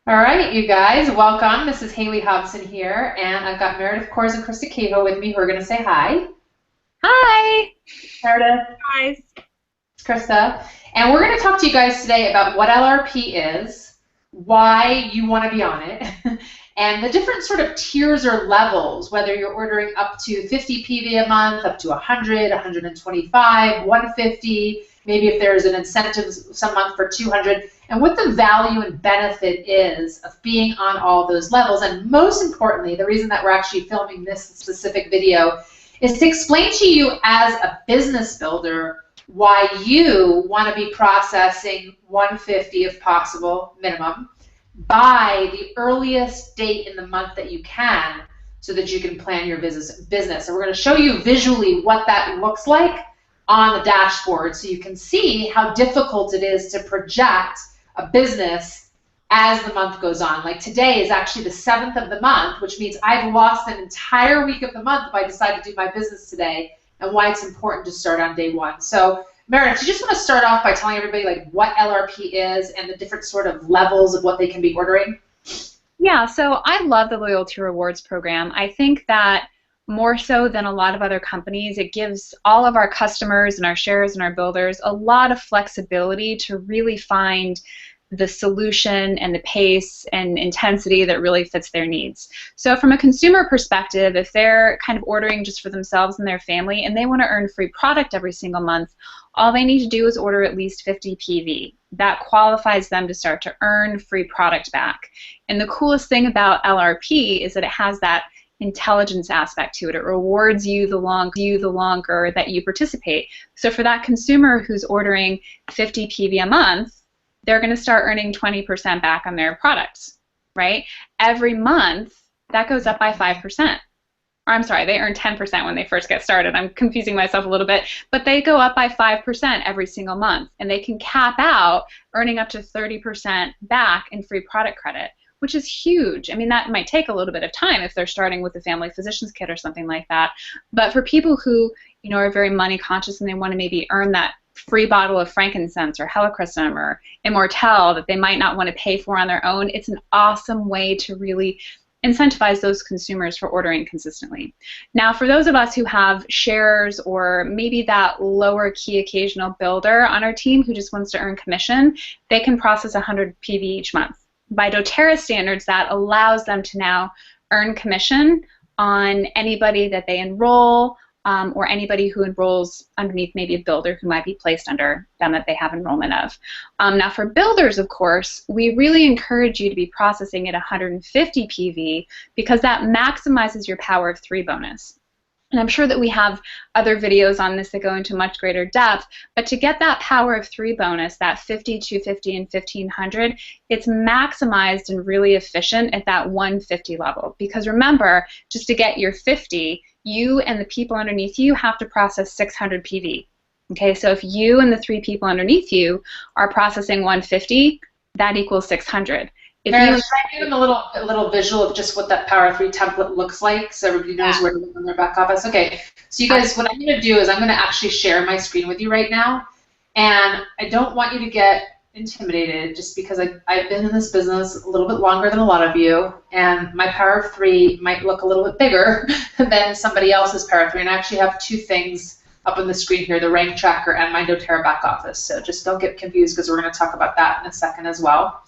All right, you guys, welcome. This is Haley Hobson here, and I've got Meredith Kors and Krista Cahill with me who are going to say hi. Hi, Meredith, guys. Krista, and we're going to talk to you guys today about what LRP is, why you want to be on it, and the different sort of tiers or levels, whether you're ordering up to 50 PV a month, up to 100, 125, 150, maybe if there's an incentive some month for 200, and what the value and benefit is of being on all those levels. And most importantly, the reason that we're actually filming this specific video is to explain to you as a business builder why you want to be processing 150 if possible, minimum, by the earliest date in the month that you can so that you can plan your business. And we're going to show you visually what that looks like on the dashboard so you can see how difficult it is to project a business as the month goes on. Like today is actually the 7th of the month, which means I've lost an entire week of the month if I decide to do my business today, and why it's important to start on day one. So Meredith, you just want to start off by telling everybody like what LRP is and the different sort of levels of what they can be ordering? Yeah, so I love the loyalty rewards program. I think that more so than a lot of other companies, it gives all of our customers and our sharers and our builders a lot of flexibility to really find the solution and the pace and intensity that really fits their needs. So from a consumer perspective, if they're kind of ordering just for themselves and their family and they want to earn free product every single month, all they need to do is order at least 50 PV. That qualifies them to start to earn free product back. And the coolest thing about LRP is that it has that intelligence aspect to it. It rewards you the longer that you participate. So for that consumer who's ordering 50 PV a month, they're going to start earning 20% back on their products, right? Every month, that goes up by 5%. Or I'm sorry, they earn 10% when they first get started. I'm confusing myself a little bit, but they go up by 5% every single month, and they can cap out earning up to 30% back in free product credit, which is huge. I mean, that might take a little bit of time if they're starting with a family physician's kit or something like that, but for people who, you know, are very money conscious and they want to maybe earn that free bottle of frankincense or helichrysum or immortelle that they might not want to pay for on their own, it's an awesome way to really incentivize those consumers for ordering consistently. Now, for those of us who have shares or maybe that lower key occasional builder on our team who just wants to earn commission, they can process 100 PV each month. By doTERRA standards, that allows them to now earn commission on anybody that they enroll, or anybody who enrolls underneath maybe a builder who might be placed under them that they have enrollment of. Now for builders, of course, we really encourage you to be processing at 150 PV because that maximizes your power of 3 bonus. And I'm sure that we have other videos on this that go into much greater depth, but to get that power of 3 bonus, that 50, 250, and 1500, it's maximized and really efficient at that 150 level. Because remember, just to get your 50, you and the people underneath you have to process 600 PV. Okay, so if you and the 3 people underneath you are processing 150, that equals 600. If Meredith, should I give them a little visual of just what that Power 3 template looks like so everybody knows where to look on their back office? Okay, so you guys, what I'm going to do is I'm going to actually share my screen with you right now, and I don't want you to get intimidated just because I've been in this business a little bit longer than a lot of you, and my Power of 3 might look a little bit bigger than somebody else's Power of 3, and I actually have 2 things up on the screen here, the rank tracker and my doTERRA back office, so just don't get confused because we're going to talk about that in a second as well.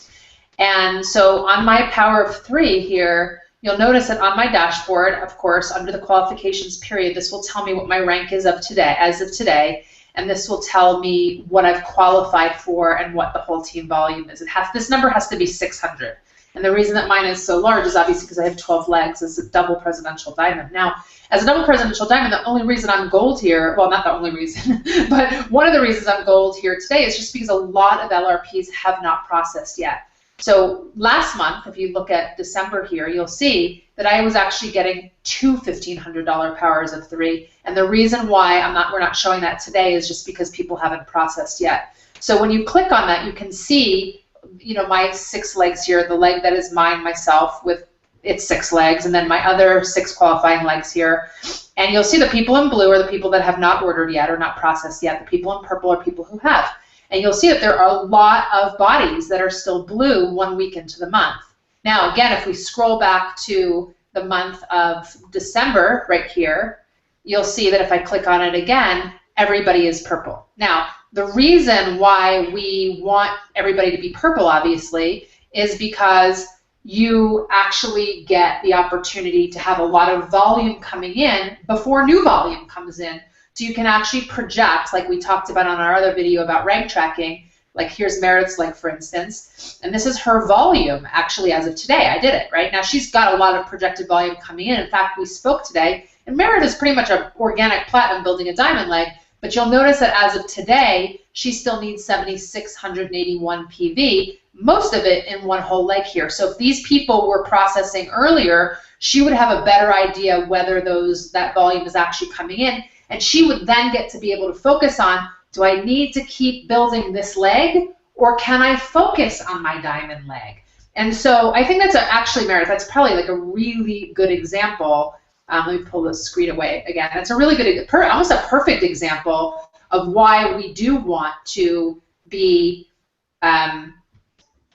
And so on my Power of 3 here, you'll notice that on my dashboard, of course, under the qualifications period, this will tell me what my rank is of today, as of today, and this will tell me what I've qualified for and what the whole team volume is. This number has to be 600. And the reason that mine is so large is obviously because I have 12 legs as a double presidential diamond. Now, as a double presidential diamond, the only reason I'm gold here, well, not the only reason, but one of the reasons I'm gold here today is just because a lot of LRPs have not processed yet. So last month, if you look at December here, you'll see that I was actually getting 2 $1,500 powers of 3. And the reason why we're not showing that today is just because people haven't processed yet. So when you click on that, you can see, you know, my 6 legs here, the leg that is mine myself with its 6 legs, and then my other 6 qualifying legs here. And you'll see the people in blue are the people that have not ordered yet or not processed yet. The people in purple are people who have. And you'll see that there are a lot of bodies that are still blue 1 week into the month. Now, again, if we scroll back to the month of December right here, you'll see that if I click on it again, everybody is purple. Now, the reason why we want everybody to be purple, obviously, is because you actually get the opportunity to have a lot of volume coming in before new volume comes in. So you can actually project, like we talked about on our other video about rank tracking, like here's Meredith's leg, for instance, and this is her volume actually as of today. I did it, right? Now she's got a lot of projected volume coming in. In fact, we spoke today, and Meredith is pretty much an organic platinum building a diamond leg, but you'll notice that as of today, she still needs 7,681 PV, most of it in one whole leg here. So if these people were processing earlier, she would have a better idea whether that volume is actually coming in, and she would then get to be able to focus on, do I need to keep building this leg, or can I focus on my diamond leg? And so I think that's actually, Meredith, that's probably like a really good example. Let me pull the screen away again. That's a really good, almost a perfect example of why we do want to be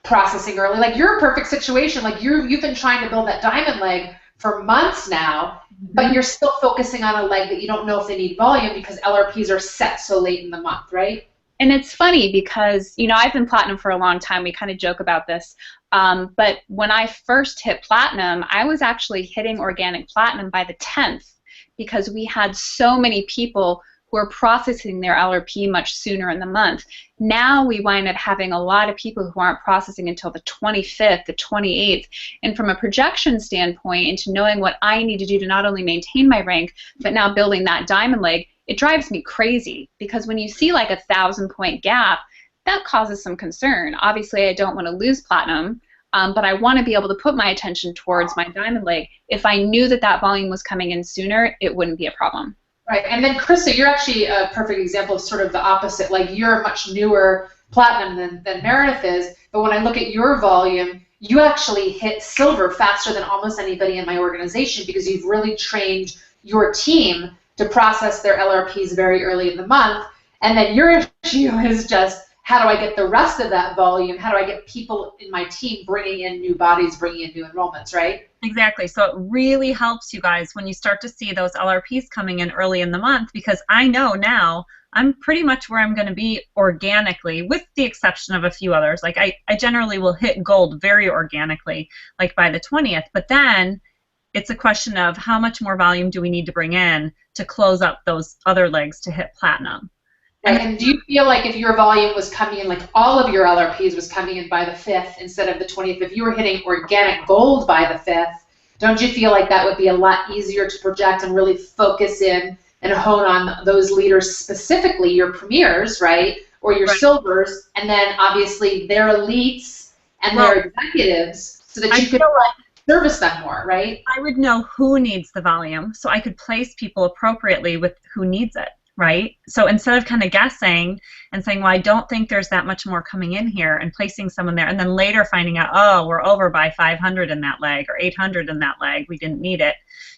processing early. Like you're a perfect situation. Like you've been trying to build that diamond leg for months now, but you're still focusing on a leg that you don't know if they need volume because LRPs are set so late in the month, right? And it's funny because, you know, I've been platinum for a long time. We kind of joke about this. But when I first hit platinum, I was actually hitting organic platinum by the 10th because we had so many people who are processing their LRP much sooner in the month. Now we wind up having a lot of people who aren't processing until the 25th, the 28th. And from a projection standpoint, into knowing what I need to do to not only maintain my rank, but now building that diamond leg, it drives me crazy because when you see like a 1,000-point gap, that causes some concern. Obviously, I don't want to lose platinum, but I want to be able to put my attention towards my diamond leg. If I knew that that volume was coming in sooner, it wouldn't be a problem. Right, and then Krista, you're actually a perfect example of sort of the opposite. Like you're a much newer platinum than Meredith is, but when I look at your volume, you actually hit silver faster than almost anybody in my organization because you've really trained your team to process their LRPs very early in the month. And then your issue is just, how do I get the rest of that volume? How do I get people in my team bringing in new bodies, bringing in new enrollments, right? Exactly. So it really helps you guys when you start to see those LRPs coming in early in the month, because I know now I'm pretty much where I'm going to be organically, with the exception of a few others. Like I generally will hit gold very organically, like by the 20th, but then it's a question of how much more volume do we need to bring in to close up those other legs to hit platinum. Right. And do you feel like if your volume was coming in, like all of your LRPs was coming in by the 5th instead of the 20th, if you were hitting organic gold by the 5th, don't you feel like that would be a lot easier to project and really focus in and hone on those leaders, specifically your premiers, right, or your silvers, and then obviously their elites and their executives, so that you could service them more, right? I would know who needs the volume, so I could place people appropriately with who needs it. Right? So instead of kind of guessing and saying, well, I don't think there's that much more coming in here, and placing someone there, and then later finding out, oh, we're over by 500 in that leg or 800 in that leg, we didn't need it.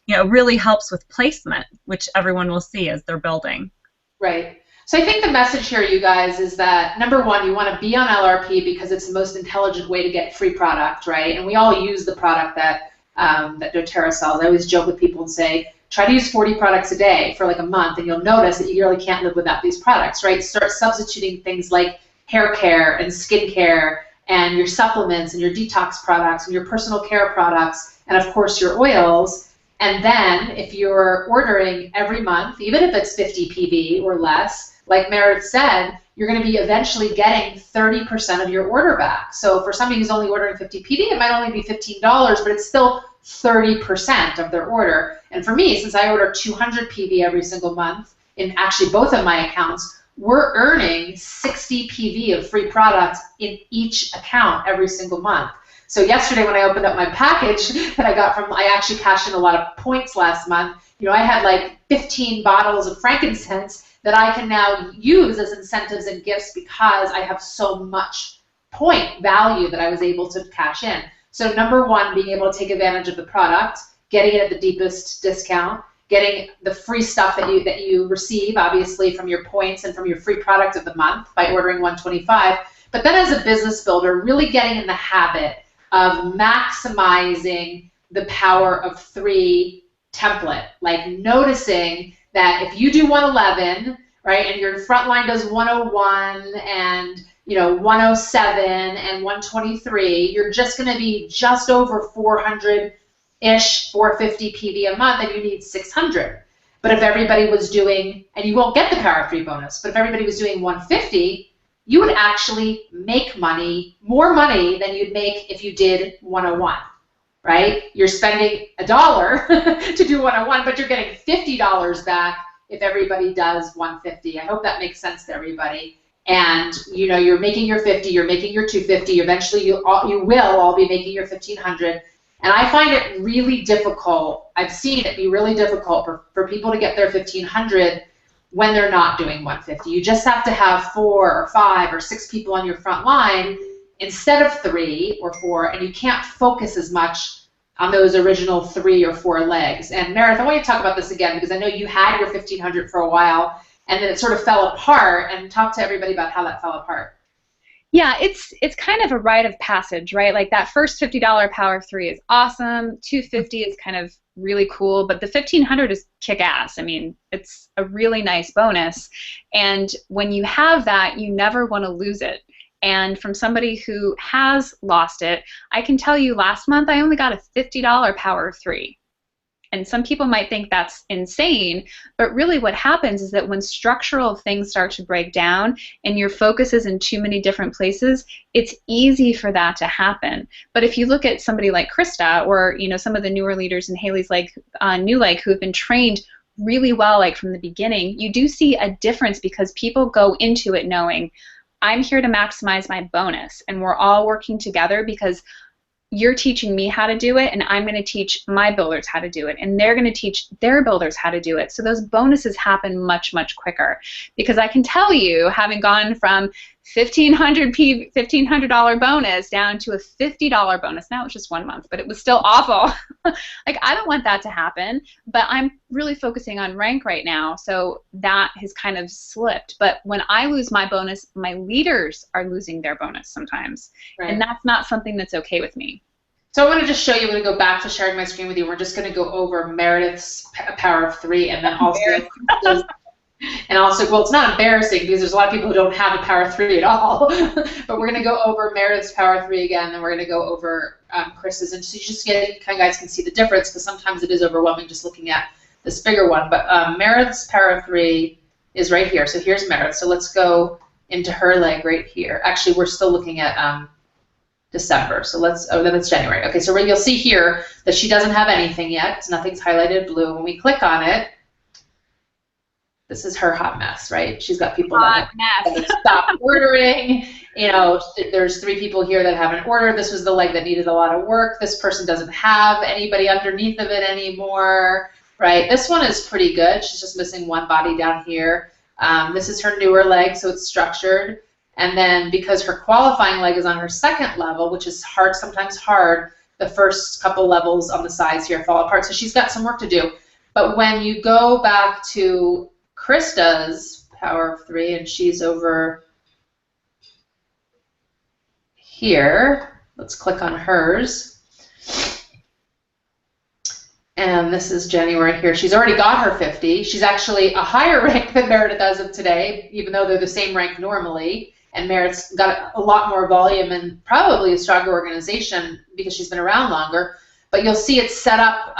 You know, it really helps with placement, which everyone will see as they're building. Right. So I think the message here, you guys, is that number one, you want to be on LRP because it's the most intelligent way to get free product, right? And we all use the product that doTERRA sells. I always joke with people and say, try to use 40 products a day for like a month, and you'll notice that you really can't live without these products, right? Start substituting things like hair care and skin care and your supplements and your detox products and your personal care products and, of course, your oils. And then if you're ordering every month, even if it's 50 PV or less, like Meredith said, you're going to be eventually getting 30% of your order back. So for somebody who's only ordering 50 PV, it might only be $15, but it's still 30% of their order. And for me, since I order 200 PV every single month in actually both of my accounts, we're earning 60 PV of free products in each account every single month. So yesterday when I opened up my package that I got from, I actually cashed in a lot of points last month. You know, I had like 15 bottles of frankincense that I can now use as incentives and gifts because I have so much point value that I was able to cash in. So number one, being able to take advantage of the product, getting it at the deepest discount, getting the free stuff that you receive, obviously, from your points and from your free product of the month by ordering 125. But then as a business builder, really getting in the habit of maximizing the power of 3 template, like noticing that if you do 111, right, and your front line does 101 and 107 and 123, you're just going to be just over 400-ish, 450 PV a month, and you need 600. But if everybody was doing, and you won't get the Power of 3 bonus, but if everybody was doing 150, you would actually make money, more money than you'd make if you did 101, right? You're spending $1 to do 101, but you're getting $50 back if everybody does 150. I hope that makes sense to everybody. And you're making your 50, you're making your 250. Eventually, you will all be making your 1500. And I find it really difficult. I've seen it be really difficult for people to get their 1500 when they're not doing 150. You just have to have 4 or 5 or 6 people on your front line instead of 3 or 4, and you can't focus as much on those original 3 or 4 legs. And Meredith, I want you to talk about this again because I know you had your 1500 for a while and then it sort of fell apart, and talk to everybody about how that fell apart. Yeah, it's kind of a rite of passage, right? Like that first $50 Power 3 is awesome, 250 is kind of really cool, but the 1500 is kick-ass. I mean, it's a really nice bonus, and when you have that, you never want to lose it. And from somebody who has lost it, I can tell you last month I only got a $50 Power 3. And some people might think that's insane, but really what happens is that when structural things start to break down and your focus is in too many different places, it's easy for that to happen. But if you look at somebody like Krista or some of the newer leaders in Haley's New Lake who have been trained really well from the beginning, you do see a difference because people go into it knowing I'm here to maximize my bonus, and we're all working together because you're teaching me how to do it, and I'm going to teach my builders how to do it, and they're going to teach their builders how to do it. So those bonuses happen much, much quicker. Because I can tell you, having gone from $1,500 bonus down to a $50 bonus, now it's just 1 month, but it was still awful. I don't want that to happen, but I'm really focusing on rank right now, so that has kind of slipped. But when I lose my bonus, my leaders are losing their bonus sometimes, right. And that's not something that's okay with me. So I want to just show you, I'm going to go back to sharing my screen with you. We're just going to go over Meredith's Power of 3 and then also, well, it's not embarrassing because there's a lot of people who don't have a Power of 3 at all, but we're going to go over Meredith's Power of 3 again, and then we're going to go over Chris's, and so you just guys can see the difference because sometimes it is overwhelming just looking at this bigger one. But Meredith's Power of 3 is right here. So here's Meredith. So let's go into her leg right here. Actually, we're still looking at December. So then it's January. Okay, so you'll see here that she doesn't have anything yet. Nothing's highlighted blue. When we click on it, this is her hot mess, right? She's got people that have stopped ordering. There's 3 people here that haven't ordered. This was the leg that needed a lot of work. This person doesn't have anybody underneath of it anymore, right? This one is pretty good. She's just missing 1 body down here. This is her newer leg, so it's structured. And then because her qualifying leg is on her 2nd level, which is hard, sometimes hard, the first couple levels on the sides here fall apart. So she's got some work to do. But when you go back to Krista's Power of 3, and she's over here, let's click on hers. And this is January here. She's already got her 50. She's actually a higher rank than Meredith as of today, even though they're the same rank normally. And Meredith's got a lot more volume and probably a stronger organization because she's been around longer. But you'll see it's set up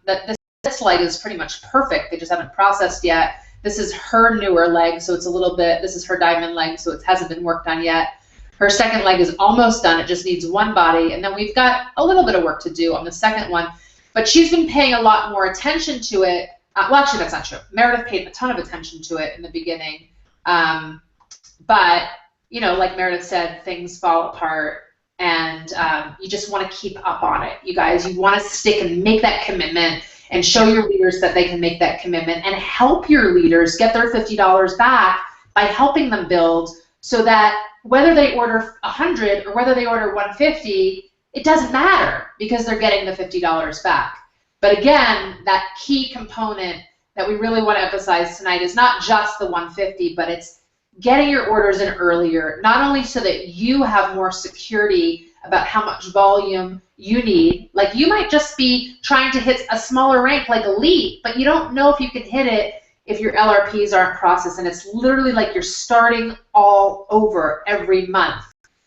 that this leg is pretty much perfect. They just haven't processed yet. This is her newer leg, so it's a little bit, this is her diamond leg, so it hasn't been worked on yet. Her 2nd leg is almost done. It just needs 1 body. And then we've got a little bit of work to do on the 2nd one. But she's been paying a lot more attention to it. Well, actually, that's not true. Meredith paid a ton of attention to it in the beginning. But, like Meredith said, things fall apart. And you just want to keep up on it. You guys, you want to stick and make that commitment and show your leaders that they can make that commitment and help your leaders get their $50 back by helping them build so that whether they order 100 or whether they order 150, it doesn't matter because they're getting the $50 back. But again, that key component that we really want to emphasize tonight is not just the 150, but it's getting your orders in earlier, not only so that you have more security about how much volume you need. Like you might just be trying to hit a smaller rank like elite, but you don't know if you can hit it if your LRPs aren't processed, and it's literally like you're starting all over every month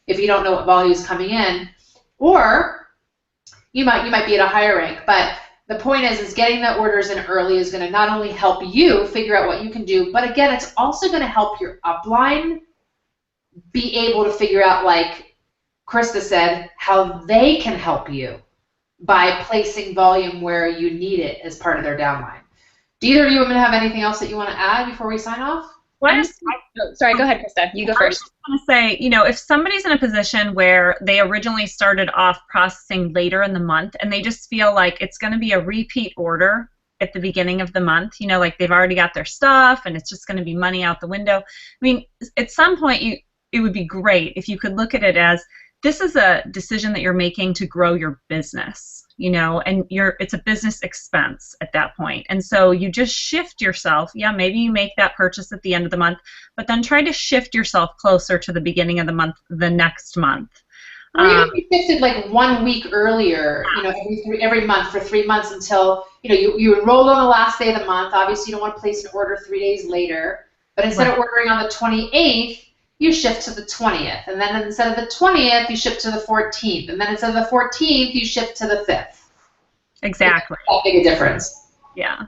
if you don't know what volume is coming in. Or you might be at a higher rank, but the point is getting the orders in early is going to not only help you figure out what you can do, but again, it's also going to help your upline be able to figure out, like Krista said, how they can help you by placing volume where you need it as part of their downline. Do either of you women have anything else that you want to add before we sign off? Sorry, go ahead, Krista. You go first. I was just going to say, you know, if somebody's in a position where they originally started off processing later in the month and they just feel like it's going to be a repeat order at the beginning of the month, you know, like they've already got their stuff and it's just going to be money out the window. I mean, at some point, it would be great if you could look at it as this is a decision that you're making to grow your business, you know, and it's a business expense at that point. And so you just shift yourself. Yeah, maybe you make that purchase at the end of the month, but then try to shift yourself closer to the beginning of the month, the next month. Or even if you shifted like 1 week earlier, you know, every month for 3 months until, you know, you enrolled on the last day of the month. Obviously, you don't want to place an order 3 days later, but instead of ordering on the 28th, you shift to the 20th, and then instead of the 20th, you shift to the 14th, and then instead of the 14th, you shift to the 5th. Exactly. That big a difference. Yeah.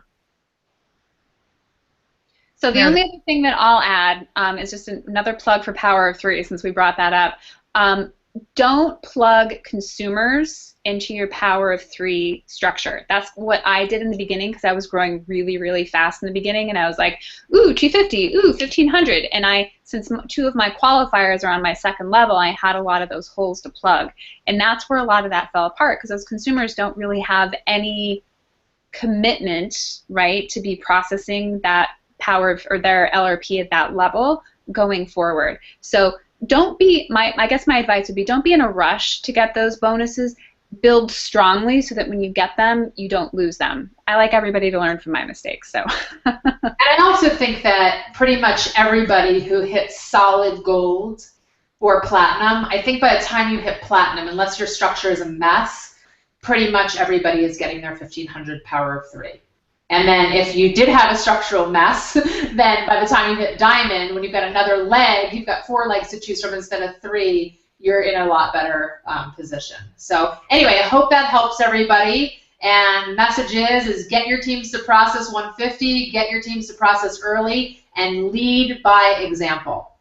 So the only other thing that I'll add is just another plug for Power of Three, since we brought that up. Don't plug consumers into your Power of Three structure. That's what I did in the beginning because I was growing really, really fast in the beginning, and I was like, ooh, 250, ooh, 1,500. And since 2 of my qualifiers are on my second level, I had a lot of those holes to plug. And that's where a lot of that fell apart, because those consumers don't really have any commitment, right, to be processing that or their LRP at that level going forward. So don't be, I guess my advice would be, don't be in a rush to get those bonuses. Build strongly so that when you get them, you don't lose them. I like everybody to learn from my mistakes. So. And I also think that pretty much everybody who hits solid gold or platinum, I think by the time you hit platinum, unless your structure is a mess, pretty much everybody is getting their 1,500 Power of Three. And then if you did have a structural mess, then by the time you hit diamond, when you've got another leg, you've got 4 legs to choose from instead of 3, you're in a lot better position. So anyway, I hope that helps everybody. And message is get your teams to process 150, get your teams to process early, and lead by example.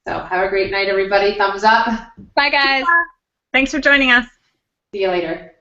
So have a great night, everybody. Thumbs up. Bye, guys. Thanks for joining us. See you later.